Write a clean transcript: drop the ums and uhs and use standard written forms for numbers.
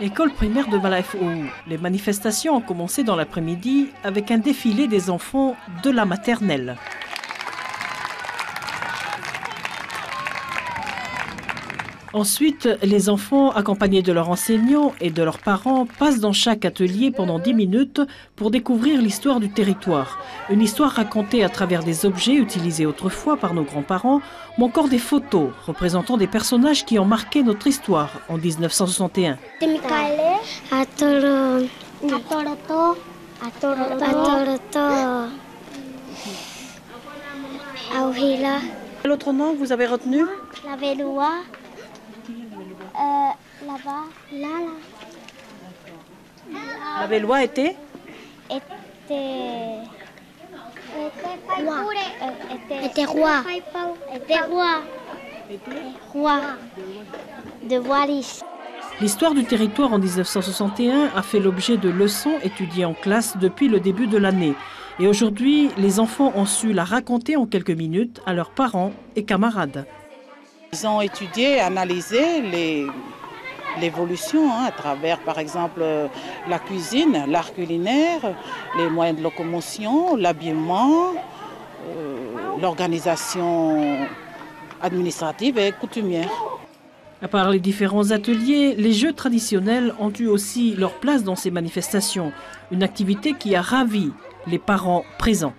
École primaire de Malaifou. Les manifestations ont commencé dans l'après-midi avec un défilé des enfants de la maternelle. Ensuite, les enfants, accompagnés de leurs enseignants et de leurs parents, passent dans chaque atelier pendant 10 minutes pour découvrir l'histoire du territoire. Une histoire racontée à travers des objets utilisés autrefois par nos grands-parents, mais encore des photos représentant des personnages qui ont marqué notre histoire en 1961. Quel autre nom vous avez retenu? La Véloa. Là-bas, là. La Véloa était roi de Wallis. L'histoire du territoire en 1961 a fait l'objet de leçons étudiées en classe depuis le début de l'année. Et aujourd'hui, les enfants ont su la raconter en quelques minutes à leurs parents et camarades. Ils ont étudié, analysé l'évolution à travers, par exemple, la cuisine, l'art culinaire, les moyens de locomotion, l'habillement, l'organisation administrative et coutumière. À part les différents ateliers, les jeux traditionnels ont eu aussi leur place dans ces manifestations. Une activité qui a ravi les parents présents.